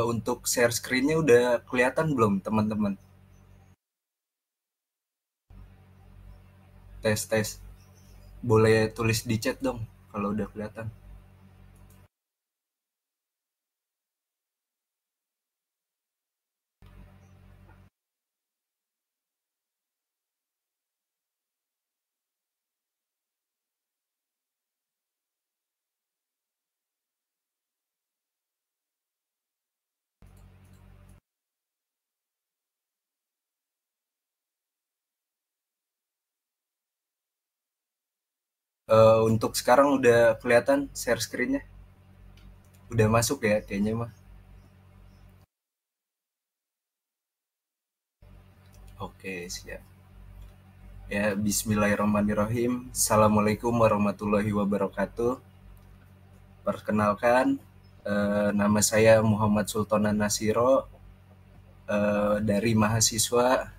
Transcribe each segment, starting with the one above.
Untuk share screen-nya udah kelihatan belum teman-teman? Tes tes. Boleh tulis di chat dong kalau udah kelihatan. Untuk sekarang udah kelihatan share screen-nya? Udah masuk ya kayaknya mah. Oke, siap. Ya, bismillahirrahmanirrahim. Assalamualaikum warahmatullahi wabarakatuh. Perkenalkan, nama saya Muhammad Sultanan Nasiro, dari mahasiswa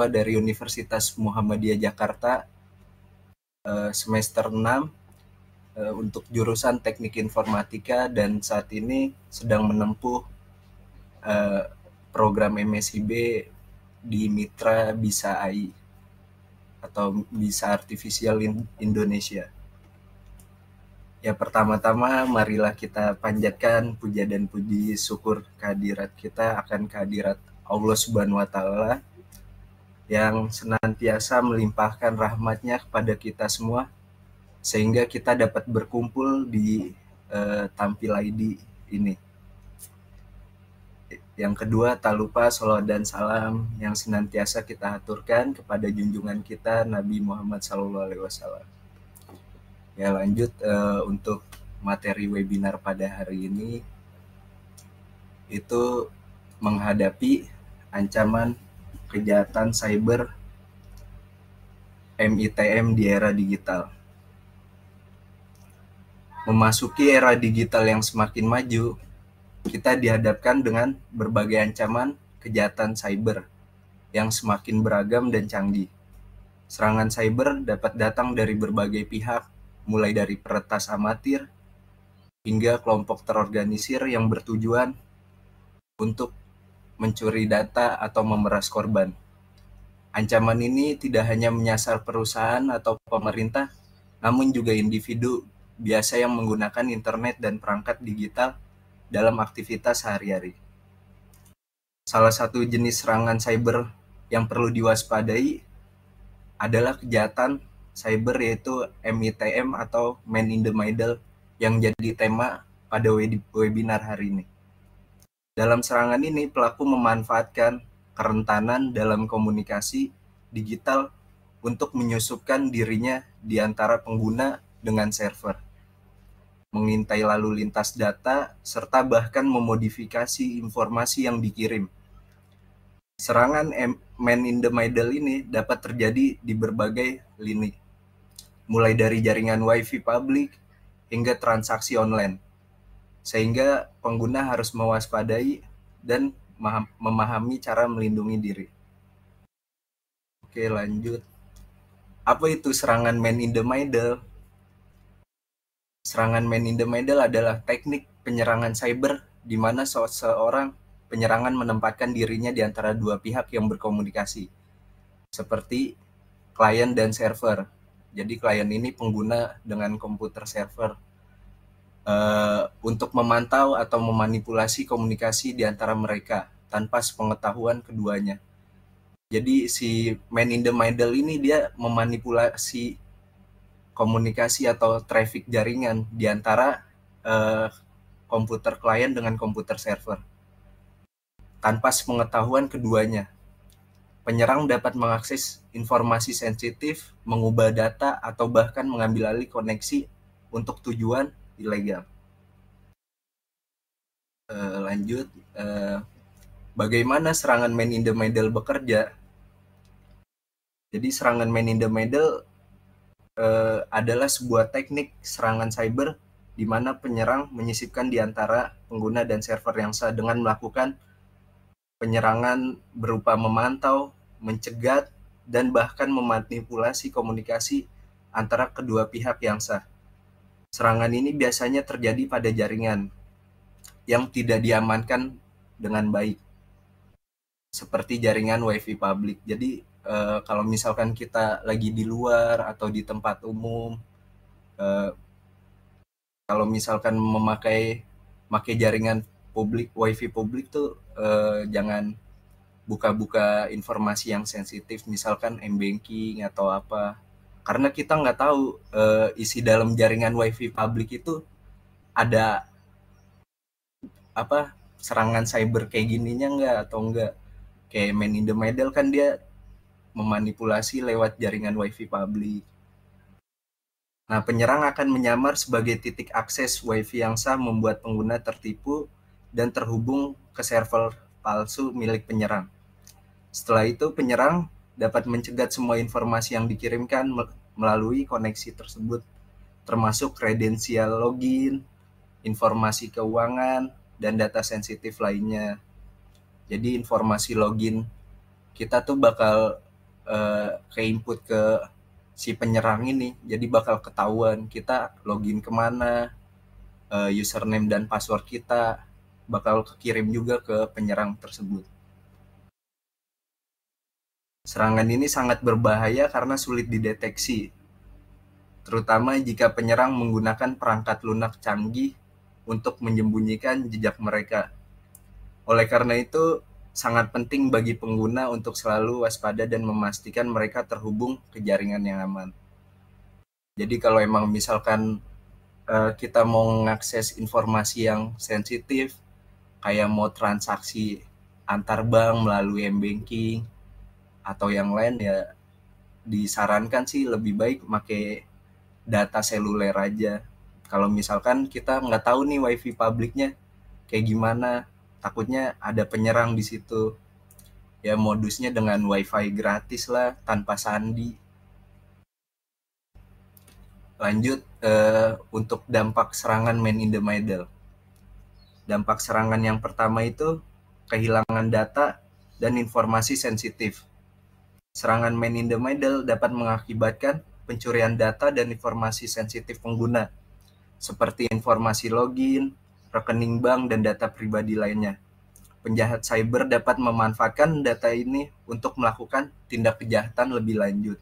dari Universitas Muhammadiyah Jakarta, semester 6, untuk jurusan Teknik Informatika, dan saat ini sedang menempuh eh, program MSIB di Mitra Bisa AI atau Bisa Artificial Indonesia. Ya, pertama-tama marilah kita panjatkan puja dan puji syukur kehadirat kita akan kehadirat Allah Subhanahu wa taala yang senantiasa melimpahkan rahmatnya kepada kita semua sehingga kita dapat berkumpul di tampil ID ini. Yang kedua, tak lupa sholawat dan salam yang senantiasa kita aturkan kepada junjungan kita Nabi Muhammad SAW. Ya, lanjut untuk materi webinar pada hari ini itu menghadapi ancaman kejahatan cyber MITM di era digital. Memasuki era digital yang semakin maju, kita dihadapkan dengan berbagai ancaman kejahatan cyber yang semakin beragam dan canggih. Serangan cyber dapat datang dari berbagai pihak, mulai dari peretas amatir hingga kelompok terorganisir yang bertujuan untuk mencuri data atau memeras korban. Ancaman ini tidak hanya menyasar perusahaan atau pemerintah, namun juga individu biasa yang menggunakan internet dan perangkat digital dalam aktivitas sehari-hari. Salah satu jenis serangan cyber yang perlu diwaspadai adalah kejahatan cyber yaitu MITM atau Man in the Middle yang jadi tema pada webinar hari ini. Dalam serangan ini, pelaku memanfaatkan kerentanan dalam komunikasi digital untuk menyusupkan dirinya di antara pengguna dengan server, mengintai lalu lintas data, serta bahkan memodifikasi informasi yang dikirim. Serangan man in the middle ini dapat terjadi di berbagai lini, mulai dari jaringan wifi publik hingga transaksi online, sehingga pengguna harus mewaspadai dan memahami cara melindungi diri. Oke, lanjut. Apa itu serangan man in the middle? Serangan man in the middle adalah teknik penyerangan cyber di mana seorang penyerangan menempatkan dirinya di antara dua pihak yang berkomunikasi, seperti klien dan server. Jadi klien ini pengguna dengan komputer server untuk memantau atau memanipulasi komunikasi di antara mereka tanpa sepengetahuan keduanya. Jadi si man in the middle ini dia memanipulasi komunikasi atau traffic jaringan di antara komputer klien dengan komputer server tanpa sepengetahuan keduanya. Penyerang dapat mengakses informasi sensitif, mengubah data, atau bahkan mengambil alih koneksi untuk tujuan ilegal. Lanjut, bagaimana serangan man in the middle bekerja? Jadi serangan man in the middle adalah sebuah teknik serangan cyber di mana penyerang menyisipkan di antara pengguna dan server yang sah dengan melakukan penyerangan berupa memantau, mencegat, dan bahkan memanipulasi komunikasi antara kedua pihak yang sah. Serangan ini biasanya terjadi pada jaringan, yang tidak diamankan dengan baik, seperti jaringan WiFi publik. Jadi kalau misalkan kita lagi di luar atau di tempat umum, eh, kalau misalkan memakai jaringan publik, WiFi publik tuh jangan buka-buka informasi yang sensitif, misalkan m-banking atau apa, karena kita nggak tahu isi dalam jaringan WiFi publik itu ada apa serangan cyber kayak gininya nggak atau enggak. Kayak Man in the Middle kan dia memanipulasi lewat jaringan WiFi publik. Nah, penyerang akan menyamar sebagai titik akses WiFi yang sah, membuat pengguna tertipu dan terhubung ke server palsu milik penyerang. Setelah itu, penyerang dapat mencegat semua informasi yang dikirimkan melalui koneksi tersebut, termasuk kredensial login, informasi keuangan, dan data sensitif lainnya. Jadi informasi login kita tuh bakal ke input ke si penyerang ini, jadi bakal ketahuan kita login kemana, username dan password kita bakal kekirim juga ke penyerang tersebut. Serangan ini sangat berbahaya karena sulit dideteksi, terutama jika penyerang menggunakan perangkat lunak canggih untuk menyembunyikan jejak mereka. Oleh karena itu, sangat penting bagi pengguna untuk selalu waspada dan memastikan mereka terhubung ke jaringan yang aman. Jadi kalau emang misalkan kita mau mengakses informasi yang sensitif, kayak mau transaksi antar bank melalui m-banking atau yang lain, ya disarankan sih lebih baik pakai data seluler aja. Kalau misalkan kita nggak tahu nih wifi publiknya kayak gimana, takutnya ada penyerang di situ. Ya modusnya dengan wifi gratis lah, tanpa sandi. Lanjut untuk dampak serangan man in the middle. Dampak serangan yang pertama itu kehilangan data dan informasi sensitif. Serangan man in the middle dapat mengakibatkan pencurian data dan informasi sensitif pengguna, seperti informasi login, rekening bank, dan data pribadi lainnya. Penjahat cyber dapat memanfaatkan data ini untuk melakukan tindak kejahatan lebih lanjut,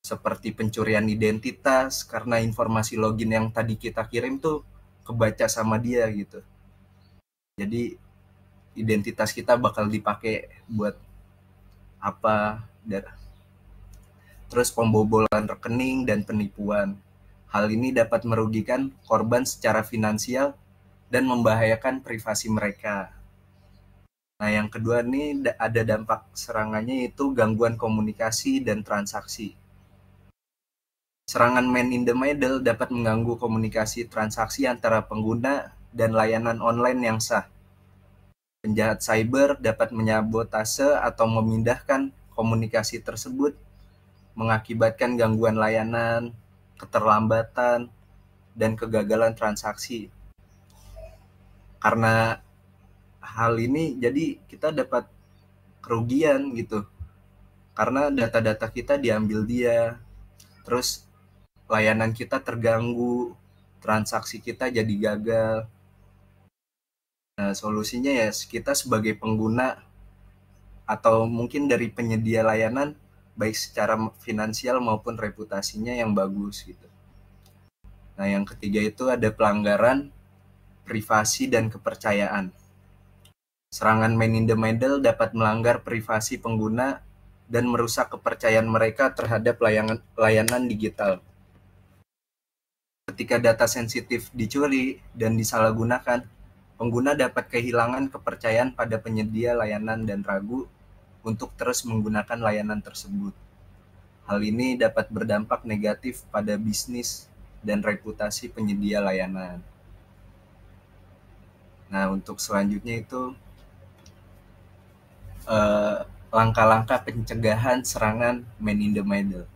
seperti pencurian identitas, karena informasi login yang tadi kita kirim tuh kebaca sama dia gitu. Jadi identitas kita bakal dipakai buat apa. Terus pembobolan rekening dan penipuan. Hal ini dapat merugikan korban secara finansial dan membahayakan privasi mereka. Nah, yang kedua nih ada dampak serangannya, yaitu gangguan komunikasi dan transaksi. Serangan man in the middle dapat mengganggu komunikasi transaksi antara pengguna dan layanan online yang sah. Penjahat cyber dapat menyabotase atau memindahkan komunikasi tersebut, mengakibatkan gangguan layanan, keterlambatan, dan kegagalan transaksi. Karena hal ini jadi kita dapat kerugian gitu, karena data-data kita diambil dia, terus layanan kita terganggu, transaksi kita jadi gagal. Nah, solusinya ya kita sebagai pengguna atau mungkin dari penyedia layanan, baik secara finansial maupun reputasinya yang bagus gitu. Nah, yang ketiga itu ada pelanggaran privasi dan kepercayaan. Serangan man in the middle dapat melanggar privasi pengguna dan merusak kepercayaan mereka terhadap layanan digital. Ketika data sensitif dicuri dan disalahgunakan, pengguna dapat kehilangan kepercayaan pada penyedia layanan dan ragu untuk terus menggunakan layanan tersebut. Hal ini dapat berdampak negatif pada bisnis dan reputasi penyedia layanan. Nah, untuk selanjutnya itu langkah-langkah pencegahan serangan man in the middle.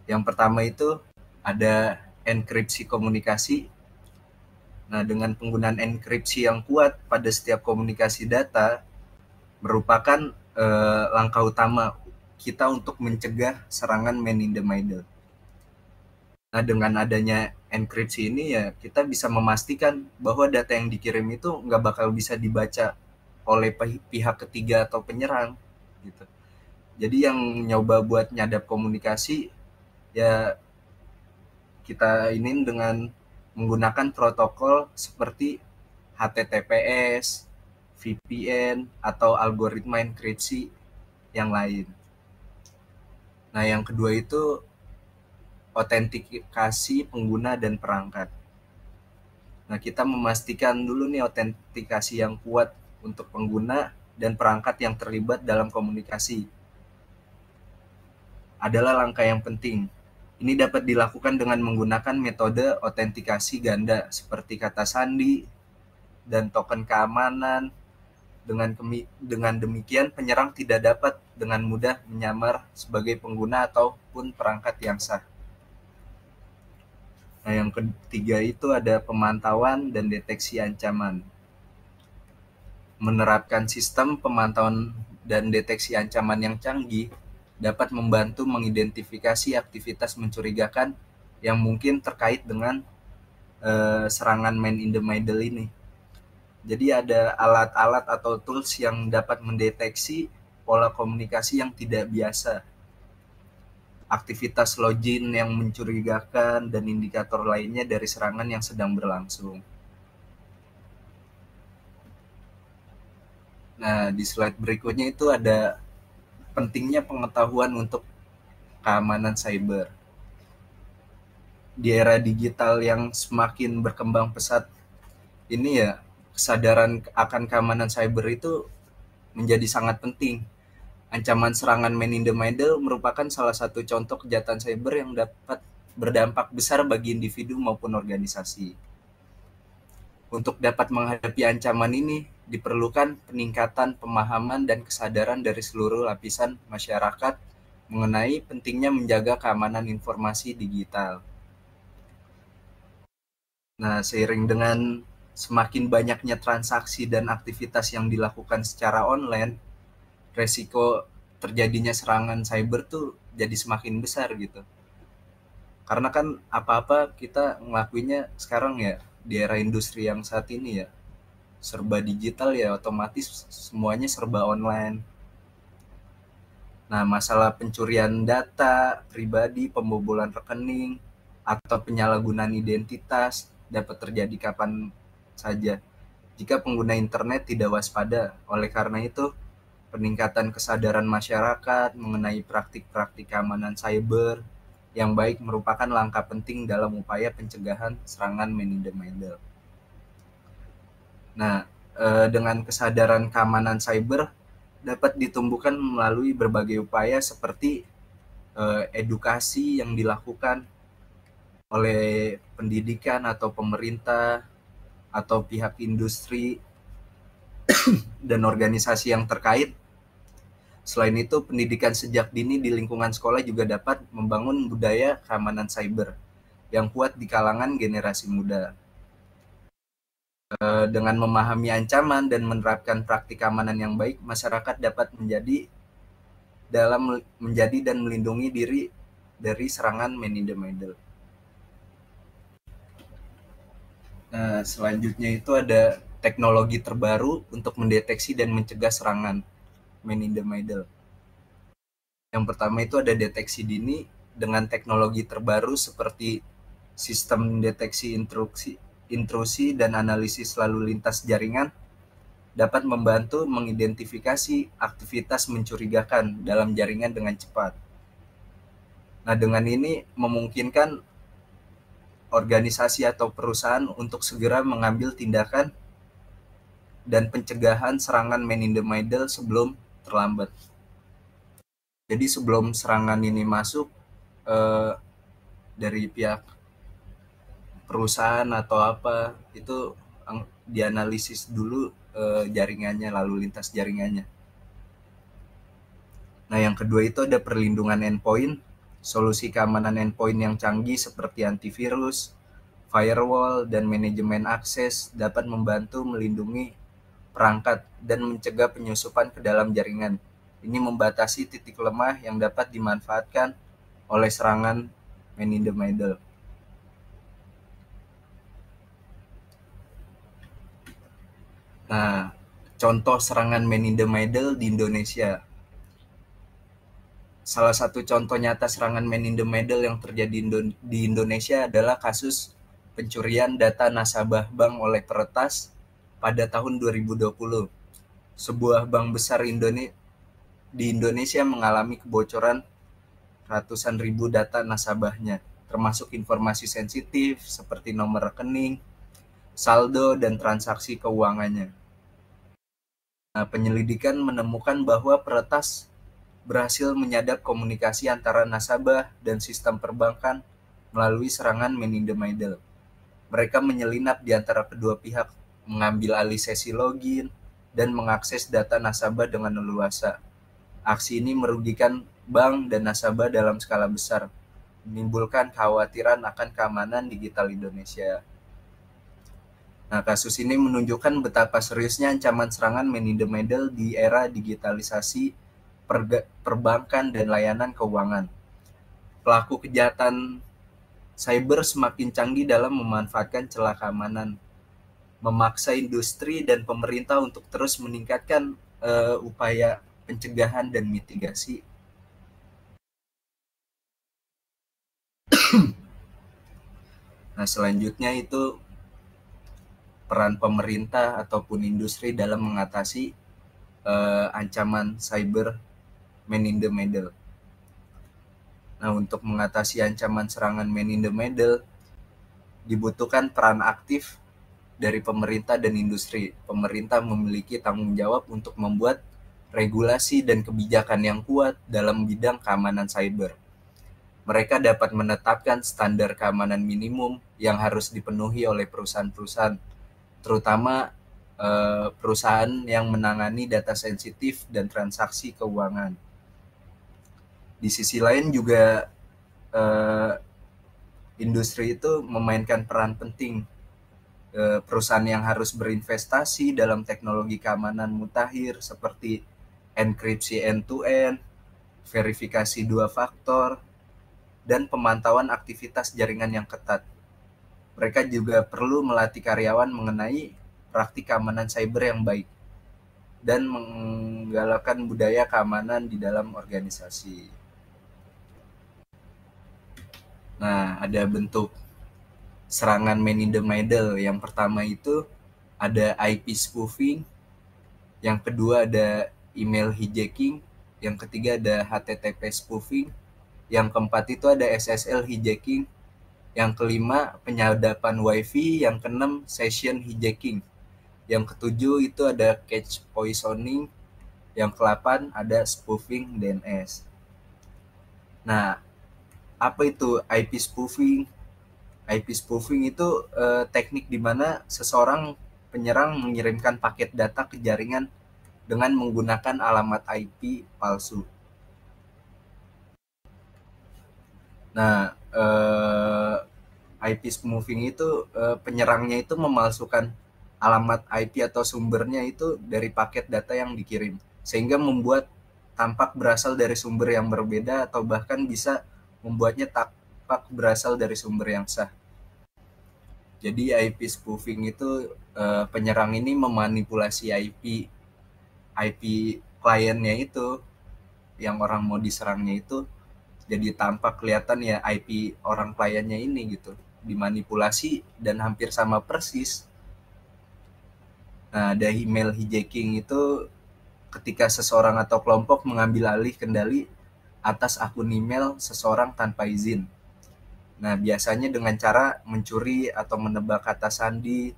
Yang pertama itu ada enkripsi komunikasi. Nah, dengan penggunaan enkripsi yang kuat pada setiap komunikasi data merupakan langkah utama kita untuk mencegah serangan man in the middle. Nah, dengan adanya enkripsi ini ya kita bisa memastikan bahwa data yang dikirim itu nggak bakal bisa dibaca oleh pihak ketiga atau penyerang gitu. Jadi yang nyoba buat nyadap komunikasi ya kita ini dengan menggunakan protokol seperti HTTPS, VPN, atau algoritma enkripsi yang lain. Nah, yang kedua itu autentikasi pengguna dan perangkat. Nah, kita memastikan dulu nih autentikasi yang kuat untuk pengguna dan perangkat yang terlibat dalam komunikasi. Adalah langkah yang penting. Ini dapat dilakukan dengan menggunakan metode autentikasi ganda seperti kata sandi dan token keamanan. Dengan demikian penyerang tidak dapat dengan mudah menyamar sebagai pengguna ataupun perangkat yang sah. Nah, yang ketiga itu ada pemantauan dan deteksi ancaman. Menerapkan sistem pemantauan dan deteksi ancaman yang canggih dapat membantu mengidentifikasi aktivitas mencurigakan yang mungkin terkait dengan serangan man in the middle ini. Jadi ada alat-alat atau tools yang dapat mendeteksi pola komunikasi yang tidak biasa, aktivitas login yang mencurigakan, dan indikator lainnya dari serangan yang sedang berlangsung. Nah, di slide berikutnya itu ada pentingnya pengetahuan untuk keamanan cyber. Di era digital yang semakin berkembang pesat ini ya, kesadaran akan keamanan cyber itu menjadi sangat penting. Ancaman serangan man in the middle merupakan salah satu contoh kejahatan cyber yang dapat berdampak besar bagi individu maupun organisasi. Untuk dapat menghadapi ancaman ini, diperlukan peningkatan pemahaman dan kesadaran dari seluruh lapisan masyarakat mengenai pentingnya menjaga keamanan informasi digital. Nah, seiring dengan semakin banyaknya transaksi dan aktivitas yang dilakukan secara online, resiko terjadinya serangan cyber tuh jadi semakin besar gitu. Karena kan apa-apa kita ngelakuinnya sekarang ya di era industri yang saat ini ya serba digital ya, otomatis semuanya serba online. Nah, masalah pencurian data pribadi, pembobolan rekening, atau penyalahgunaan identitas dapat terjadi kapan saja jika pengguna internet tidak waspada. Oleh karena itu, peningkatan kesadaran masyarakat mengenai praktik-praktik keamanan cyber yang baik merupakan langkah penting dalam upaya pencegahan serangan man in the middle. Nah, dengan kesadaran keamanan cyber dapat ditumbuhkan melalui berbagai upaya seperti edukasi yang dilakukan oleh pendidikan atau pemerintah atau pihak industri dan organisasi yang terkait. Selain itu, pendidikan sejak dini di lingkungan sekolah juga dapat membangun budaya keamanan cyber yang kuat di kalangan generasi muda. Dengan memahami ancaman dan menerapkan praktik keamanan yang baik, masyarakat dapat menjadi dan melindungi diri dari serangan man in the middle. Nah, selanjutnya itu ada teknologi terbaru untuk mendeteksi dan mencegah serangan man in the middle. Yang pertama itu ada deteksi dini dengan teknologi terbaru seperti sistem deteksi intrusi dan analisis lalu lintas jaringan dapat membantu mengidentifikasi aktivitas mencurigakan dalam jaringan dengan cepat. Nah, dengan ini memungkinkan organisasi atau perusahaan untuk segera mengambil tindakan dan pencegahan serangan man in the middle sebelum terlambat. Jadi sebelum serangan ini masuk dari pihak perusahaan atau apa itu dianalisis dulu jaringannya, lalu lintas jaringannya. Nah, yang kedua itu ada perlindungan endpoint. Solusi keamanan endpoint yang canggih seperti antivirus, firewall, dan manajemen akses dapat membantu melindungi perangkat dan mencegah penyusupan ke dalam jaringan. Ini membatasi titik lemah yang dapat dimanfaatkan oleh serangan man in the middle. Nah, contoh serangan man in the middle di Indonesia. Salah satu contoh nyata serangan man in the middle yang terjadi di Indonesia adalah kasus pencurian data nasabah bank oleh peretas pada tahun 2020. Sebuah bank besar di Indonesia mengalami kebocoran ratusan ribu data nasabahnya, termasuk informasi sensitif seperti nomor rekening, saldo, dan transaksi keuangannya. Nah, penyelidikan menemukan bahwa peretas berhasil menyadap komunikasi antara nasabah dan sistem perbankan melalui serangan man in the middle. Mereka menyelinap di antara kedua pihak, mengambil alih sesi login, dan mengakses data nasabah dengan leluasa. Aksi ini merugikan bank dan nasabah dalam skala besar, menimbulkan kekhawatiran akan keamanan digital Indonesia. Nah, kasus ini menunjukkan betapa seriusnya ancaman serangan man in the middle di era digitalisasi perbankan dan layanan keuangan. Pelaku kejahatan cyber semakin canggih dalam memanfaatkan celah keamanan, memaksa industri dan pemerintah untuk terus meningkatkan upaya pencegahan dan mitigasi. Nah, selanjutnya itu peran pemerintah ataupun industri dalam mengatasi ancaman cyber man in the middle. Nah, untuk mengatasi ancaman serangan man in the middle, dibutuhkan peran aktif dari pemerintah dan industri. Pemerintah memiliki tanggung jawab untuk membuat regulasi dan kebijakan yang kuat dalam bidang keamanan cyber. Mereka dapat menetapkan standar keamanan minimum yang harus dipenuhi oleh perusahaan-perusahaan, terutama perusahaan yang menangani data sensitif dan transaksi keuangan. Di sisi lain juga industri itu memainkan peran penting. Perusahaan yang harus berinvestasi dalam teknologi keamanan mutakhir seperti enkripsi end-to-end, verifikasi dua faktor, dan pemantauan aktivitas jaringan yang ketat. Mereka juga perlu melatih karyawan mengenai praktik keamanan cyber yang baik dan menggalakkan budaya keamanan di dalam organisasi. Nah, ada bentuk serangan man in the middle. Yang pertama itu ada IP spoofing, yang kedua ada email hijacking, yang ketiga ada HTTP spoofing, yang keempat itu ada SSL hijacking, yang kelima penyadapan wifi, yang keenam session hijacking, yang ketujuh itu ada cache poisoning, yang ke-8 ada spoofing DNS. Nah, apa itu IP spoofing? IP spoofing itu teknik di mana seseorang penyerang mengirimkan paket data ke jaringan dengan menggunakan alamat IP palsu. Nah, IP spoofing itu penyerangnya itu memalsukan alamat IP atau sumbernya itu dari paket data yang dikirim, sehingga membuat tampak berasal dari sumber yang berbeda atau bahkan bisa membuatnya tampak berasal dari sumber yang sah. Jadi IP spoofing itu penyerang ini memanipulasi IP kliennya itu, yang orang mau diserangnya itu, jadi tampak kelihatan ya IP orang kliennya ini gitu, dimanipulasi dan hampir sama persis. Nah, ada email hijacking itu ketika seseorang atau kelompok mengambil alih kendali atas akun email seseorang tanpa izin. Nah, biasanya dengan cara mencuri atau menebak kata sandi.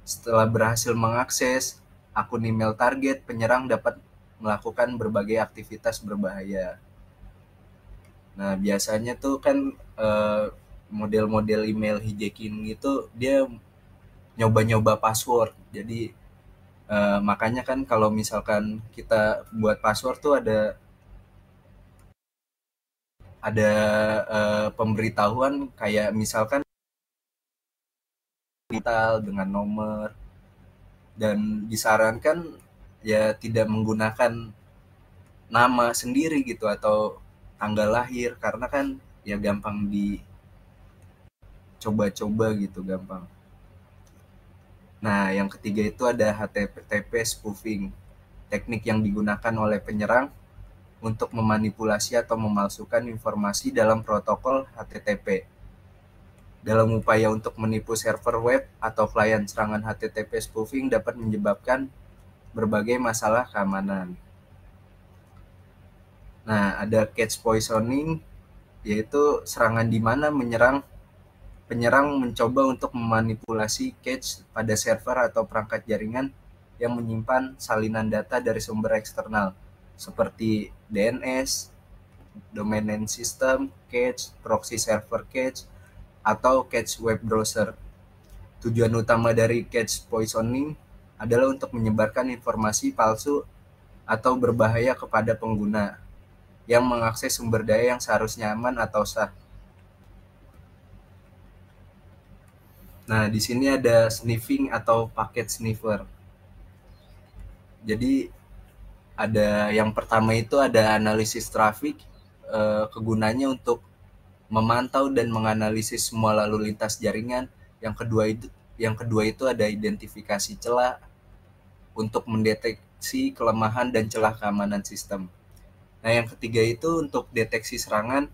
Setelah berhasil mengakses akun email target, penyerang dapat melakukan berbagai aktivitas berbahaya. Nah, biasanya tuh kan model-model email hijacking itu dia nyoba-nyoba password. Jadi makanya kan kalau misalkan kita buat password tuh ada pemberitahuan kayak misalkan digital dengan nomor, dan disarankan ya tidak menggunakan nama sendiri gitu atau tanggal lahir, karena kan ya gampang dicoba-coba gitu, gampang. Nah, yang ketiga itu ada HTTP spoofing, teknik yang digunakan oleh penyerang untuk memanipulasi atau memalsukan informasi dalam protokol HTTP. Dalam upaya untuk menipu server web atau klien, serangan HTTP spoofing dapat menyebabkan berbagai masalah keamanan. Nah, ada cache poisoning, yaitu serangan di mana penyerang mencoba untuk memanipulasi cache pada server atau perangkat jaringan yang menyimpan salinan data dari sumber eksternal, seperti DNS, domain name system, cache, proxy server cache, atau cache web browser. Tujuan utama dari cache poisoning adalah untuk menyebarkan informasi palsu atau berbahaya kepada pengguna yang mengakses sumber daya yang seharusnya aman atau sah. Nah, di sini ada sniffing atau paket sniffer. Jadi ada yang pertama itu ada analisis traffic, kegunaannya untuk memantau dan menganalisis semua lalu lintas jaringan. Yang kedua itu ada identifikasi celah untuk mendeteksi kelemahan dan celah keamanan sistem. Nah, yang ketiga itu untuk deteksi serangan,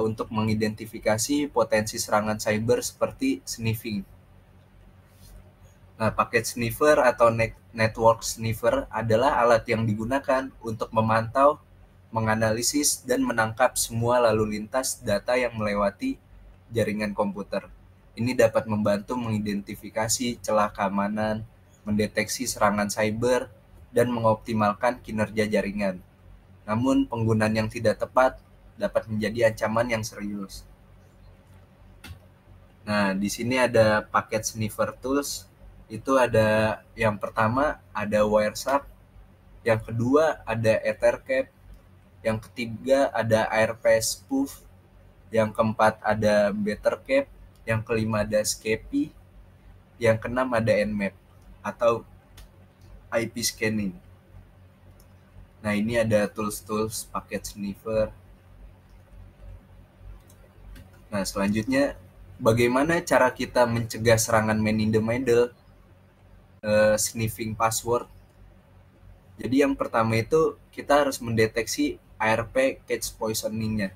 untuk mengidentifikasi potensi serangan cyber seperti sniffing. Nah, paket sniffer atau network sniffer adalah alat yang digunakan untuk memantau, menganalisis, dan menangkap semua lalu lintas data yang melewati jaringan komputer. Ini dapat membantu mengidentifikasi celah keamanan, mendeteksi serangan cyber, dan mengoptimalkan kinerja jaringan. Namun, penggunaan yang tidak tepat dapat menjadi ancaman yang serius. Nah, di sini ada paket sniffer tools. Itu ada yang pertama ada Wireshark, yang kedua ada Ethercap, yang ketiga ada ARP Spoof, yang keempat ada Bettercap, yang kelima ada Scapy, yang keenam ada Nmap atau IP scanning. Nah, ini ada tools-tools paket sniffer. Nah, selanjutnya bagaimana cara kita mencegah serangan man in the middle, sniffing password. Jadi yang pertama itu kita harus mendeteksi ARP cache poisoning-nya.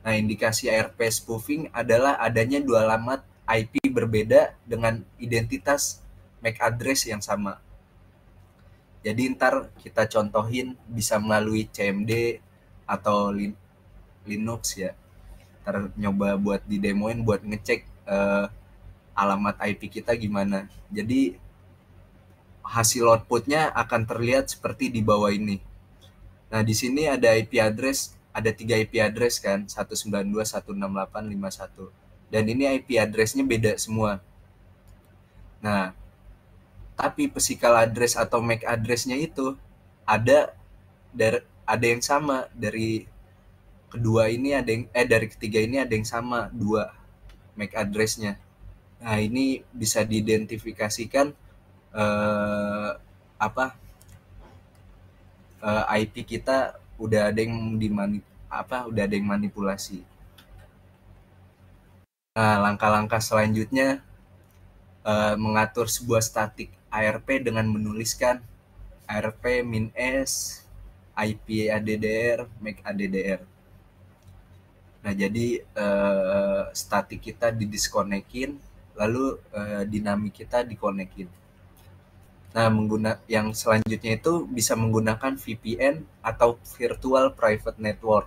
Nah, indikasi ARP spoofing adalah adanya dua alamat IP berbeda dengan identitas MAC address yang sama. Jadi ntar kita contohin bisa melalui CMD atau Linux ya. Ntar nyoba buat didemoin buat ngecek alamat IP kita gimana. Jadi hasil outputnya akan terlihat seperti di bawah ini. Nah, di sini ada IP address, ada 3 IP address kan, 192.168.51. Dan ini IP address-nya beda semua. Nah, tapi physical address atau MAC address-nya itu ada yang sama dari kedua ini dari ketiga ini ada yang sama, 2 MAC address-nya. Nah, ini bisa diidentifikasikan IP kita udah ada yang manipulasi. Nah, langkah-langkah selanjutnya mengatur sebuah static ARP dengan menuliskan ARP -s, IP ADDR, MAC ADDR. Nah, jadi static kita didisconnectin, lalu dinamik kita dikonekin. Nah, yang selanjutnya itu bisa menggunakan VPN atau Virtual Private Network.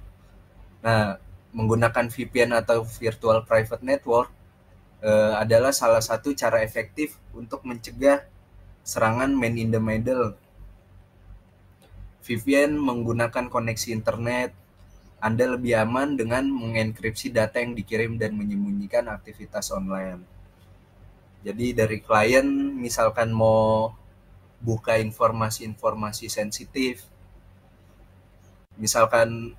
Nah, menggunakan VPN atau Virtual Private Network adalah salah satu cara efektif untuk mencegah serangan man in the middle. VPN menggunakan koneksi internet. Anda lebih aman dengan mengenkripsi data yang dikirim dan menyembunyikan aktivitas online. Jadi dari klien misalkan mau buka informasi-informasi sensitif, misalkan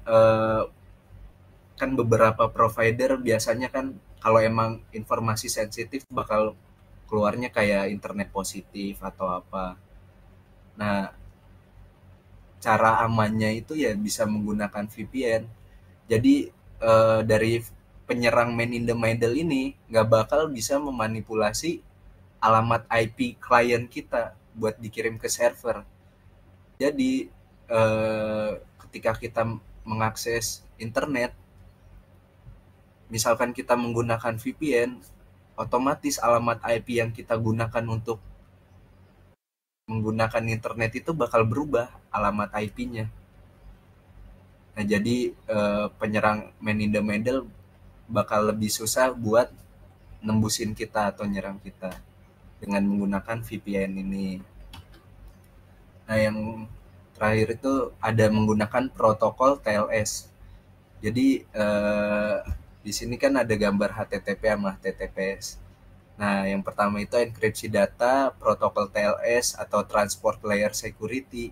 kan beberapa provider biasanya kan kalau emang informasi sensitif bakal keluarnya kayak internet positif atau apa. Nah, cara amannya itu ya bisa menggunakan VPN. Jadi dari penyerang man in the middle ini nggak bakal bisa memanipulasi alamat IP klien kita buat dikirim ke server. Jadi ketika kita mengakses internet, misalkan kita menggunakan VPN, otomatis alamat IP yang kita gunakan untuk menggunakan internet itu bakal berubah alamat IP-nya. Nah, jadi penyerang man in the middle bakal lebih susah buat nembusin kita atau nyerang kita dengan menggunakan VPN ini. Nah, yang terakhir itu ada menggunakan protokol TLS. Jadi di sini kan ada gambar HTTP sama HTTPS. Nah, yang pertama itu enkripsi data, protokol TLS atau Transport Layer Security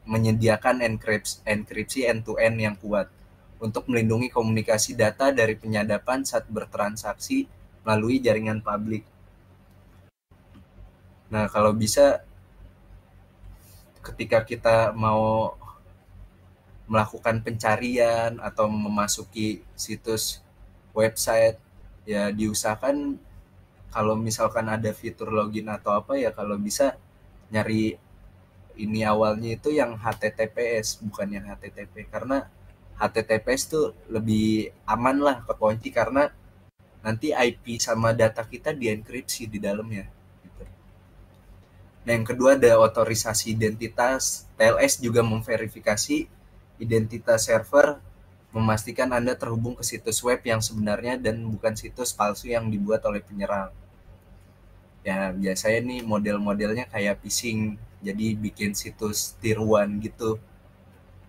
menyediakan enkripsi end-to-end yang kuat untuk melindungi komunikasi data dari penyadapan saat bertransaksi melalui jaringan publik. Nah, kalau bisa ketika kita mau melakukan pencarian atau memasuki situs website, ya diusahakan kalau misalkan ada fitur login atau apa, ya kalau bisa nyari ini awalnya itu yang HTTPS bukan yang HTTP, karena HTTPS tuh lebih aman lah kekunci karena nanti IP sama data kita dienkripsi di dalamnya gitu. Nah, yang kedua ada otorisasi identitas. TLS juga memverifikasi identitas server, memastikan Anda terhubung ke situs web yang sebenarnya dan bukan situs palsu yang dibuat oleh penyerang. Ya, biasanya nih model-modelnya kayak phishing, jadi bikin situs tiruan gitu.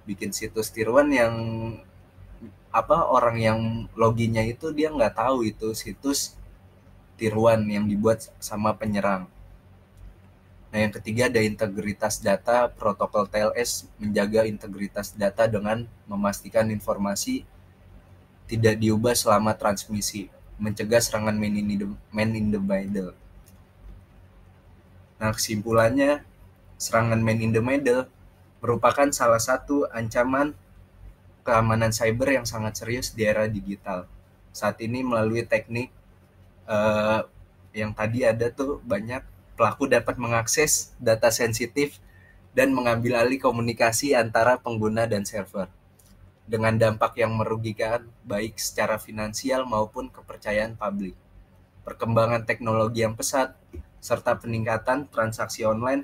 Bikin situs tiruan yang orang yang loginnya itu dia nggak tahu itu situs tiruan yang dibuat sama penyerang. Nah, yang ketiga ada integritas data. Protokol TLS menjaga integritas data dengan memastikan informasi tidak diubah selama transmisi, mencegah serangan man in the middle. Nah, kesimpulannya, serangan man in the middle merupakan salah satu ancaman keamanan cyber yang sangat serius di era digital. Saat ini melalui teknik yang tadi ada tuh banyak, pelaku dapat mengakses data sensitif dan mengambil alih komunikasi antara pengguna dan server dengan dampak yang merugikan baik secara finansial maupun kepercayaan publik. Perkembangan teknologi yang pesat serta peningkatan transaksi online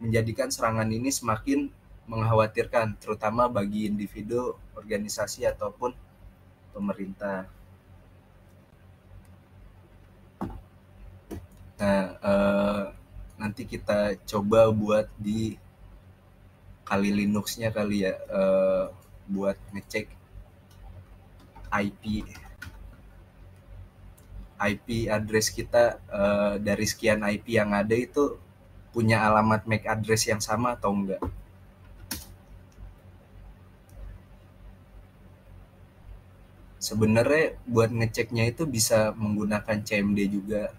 menjadikan serangan ini semakin mengkhawatirkan, terutama bagi individu, organisasi, ataupun pemerintah. Nah, nanti kita coba buat di Kali Linux-nya kali ya, buat ngecek IP address kita, dari sekian IP yang ada itu punya alamat MAC address yang sama atau enggak. Sebenarnya buat ngeceknya itu bisa menggunakan CMD juga.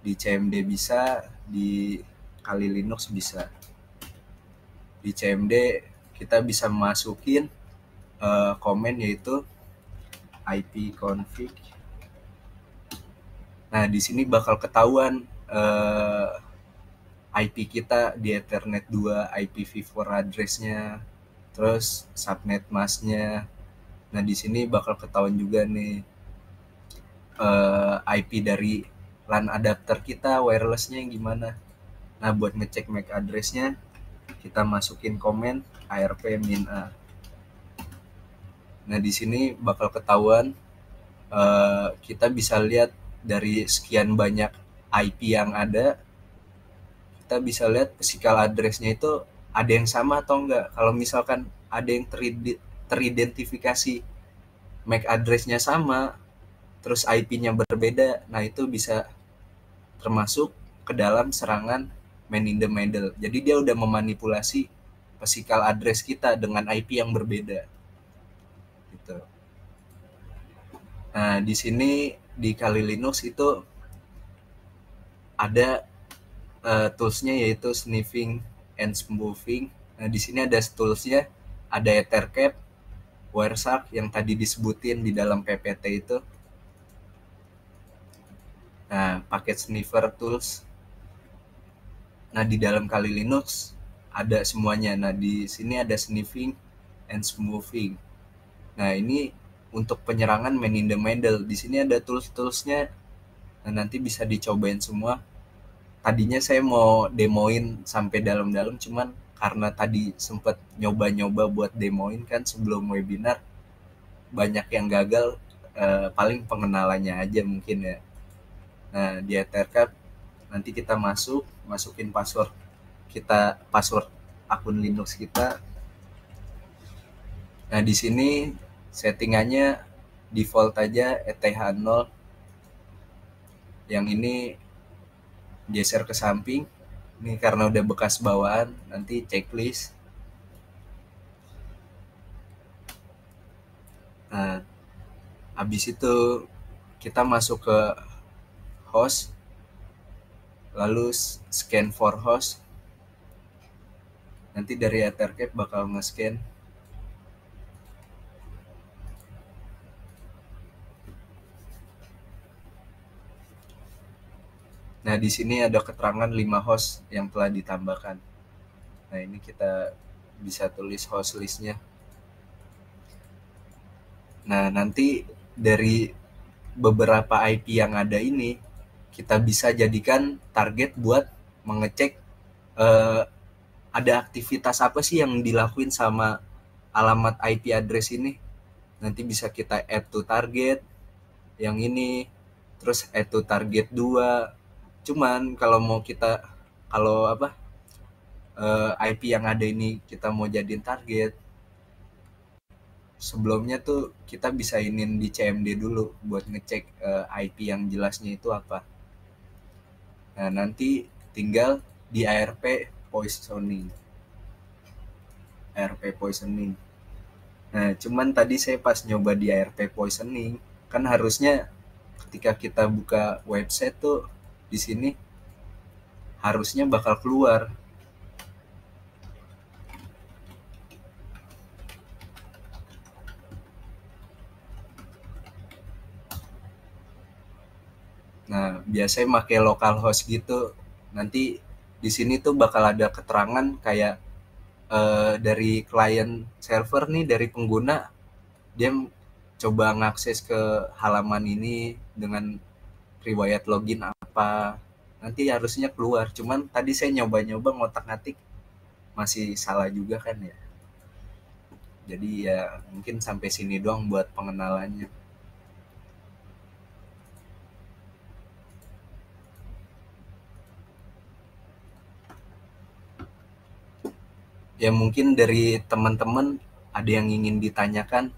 Di CMD bisa, di Kali Linux bisa. Di CMD kita bisa masukin komen yaitu ipconfig. Nah, di sini bakal ketahuan IP kita di Ethernet 2, IPv4 address-nya, terus subnet mask-nya. Nah, di sini bakal ketahuan juga nih IP dari LAN adapter kita, wireless-nya yang gimana. Nah, buat ngecek MAC address-nya, kita masukin komen arp-a. Nah, di sini bakal ketahuan, kita bisa lihat dari sekian banyak IP yang ada, kita bisa lihat physical address-nya itu ada yang sama atau enggak. Kalau misalkan ada yang teridentifikasi MAC address-nya sama, terus IP-nya berbeda, nah itu bisa termasuk ke dalam serangan man in the middle. Jadi dia udah memanipulasi physical address kita dengan IP yang berbeda. Gitu. Nah, di sini di Kali Linux itu ada toolsnya yaitu sniffing and spoofing. Nah, di sini ada toolsnya, ada Ethercap, Wireshark yang tadi disebutin di dalam PPT itu. Nah, paket sniffer tools. Nah, di dalam Kali Linux ada semuanya. Nah, di sini ada sniffing and smoothing. Nah, ini untuk penyerangan man in the middle. Di sini ada tools-toolsnya. Nah, nanti bisa dicobain semua. Tadinya saya mau demoin sampai dalam-dalam, cuman karena tadi sempat nyoba-nyoba buat demoin kan sebelum webinar, banyak yang gagal, paling pengenalannya aja mungkin ya. Nah, di Ethercap nanti kita masukin password akun Linux kita. Nah, di sini settingannya default aja ETH0. Yang ini geser ke samping. Ini karena udah bekas bawaan, nanti checklist. Nah, habis itu kita masuk ke host, lalu scan for host. Nanti dari Ethercap bakal nge-scan. Nah, di sini ada keterangan 5 host yang telah ditambahkan. Nah, ini kita bisa tulis host listnya. Nah, nanti dari beberapa IP yang ada ini, kita bisa jadikan target buat mengecek ada aktivitas apa sih yang dilakuin sama alamat IP address ini. Nanti bisa kita add to target yang ini, terus add to target 2. Cuman kalau IP yang ada ini kita mau jadiin target, sebelumnya tuh kita bisa inin di CMD dulu buat ngecek IP yang jelasnya itu apa. Nah, nanti tinggal di ARP poisoning. ARP poisoning. Nah, cuman tadi saya pas nyoba di ARP poisoning, kan harusnya ketika kita buka website tuh di sini harusnya bakal keluar. Nah, biasanya pakai localhost gitu. Nanti di sini tuh bakal ada keterangan kayak dari client server nih, dari pengguna, dia coba ngakses ke halaman ini dengan riwayat login apa. Nanti harusnya keluar. Cuman tadi saya nyoba-nyoba ngotak-ngatik masih salah juga kan ya. Jadi ya mungkin sampai sini doang buat pengenalannya. Ya mungkin dari teman-teman ada yang ingin ditanyakan.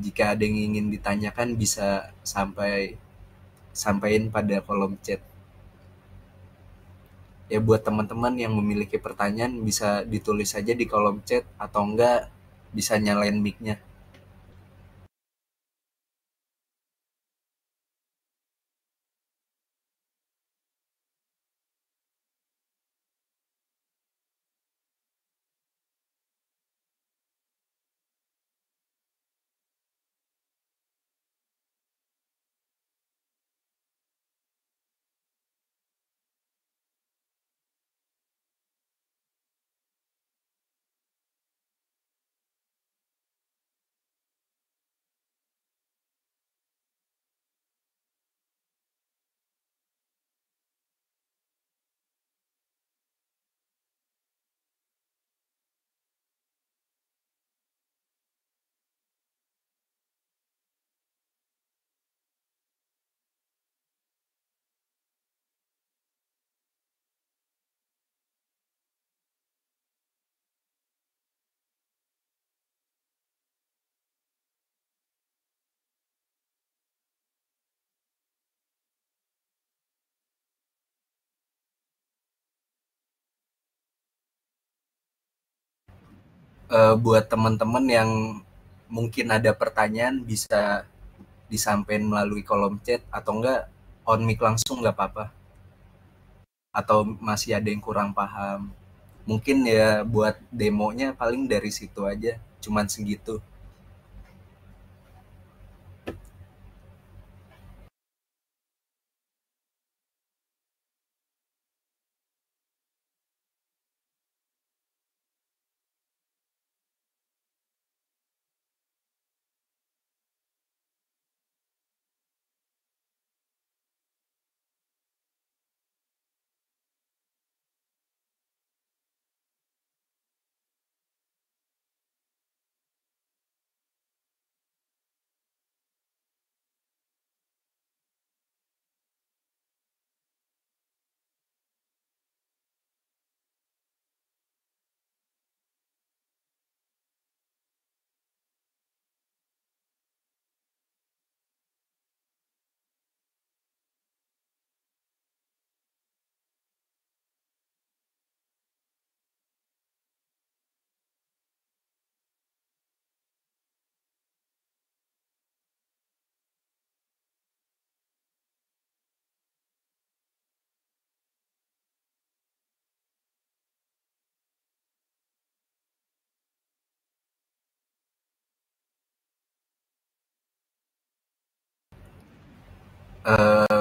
Jika ada yang ingin ditanyakan bisa sampaikan pada kolom chat. Ya buat teman-teman yang memiliki pertanyaan bisa ditulis saja di kolom chat atau enggak bisa nyalain mic-nya. Buat teman-teman yang mungkin ada pertanyaan bisa disampaikan melalui kolom chat atau enggak on mic langsung nggak apa-apa. Atau masih ada yang kurang paham. Mungkin ya buat demonya paling dari situ aja, cuman segitu.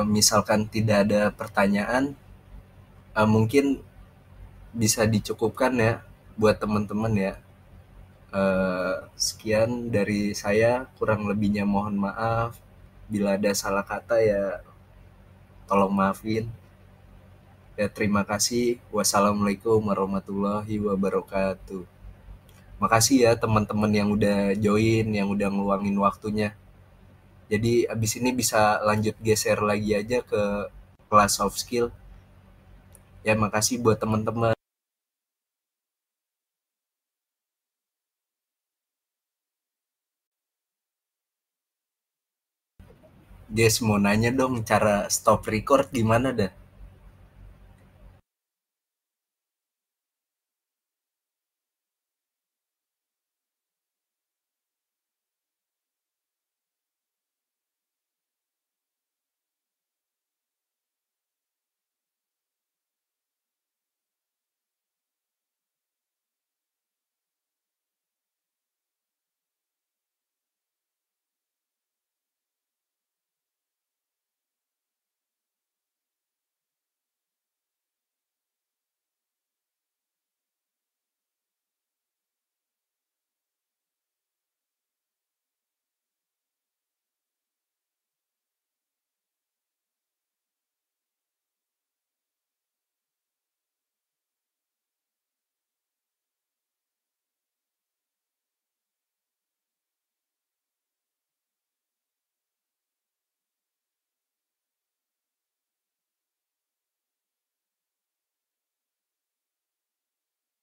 Misalkan tidak ada pertanyaan, mungkin bisa dicukupkan ya buat teman-teman ya. Sekian dari saya, kurang lebihnya mohon maaf. Bila ada salah kata ya tolong maafin. Ya terima kasih. Wassalamualaikum warahmatullahi wabarakatuh. Makasih ya teman-teman yang udah join, yang udah ngeluangin waktunya. Jadi abis ini bisa lanjut geser lagi aja ke kelas soft skill. Ya makasih buat teman-teman. Dia mau nanya dong cara stop record gimana dah?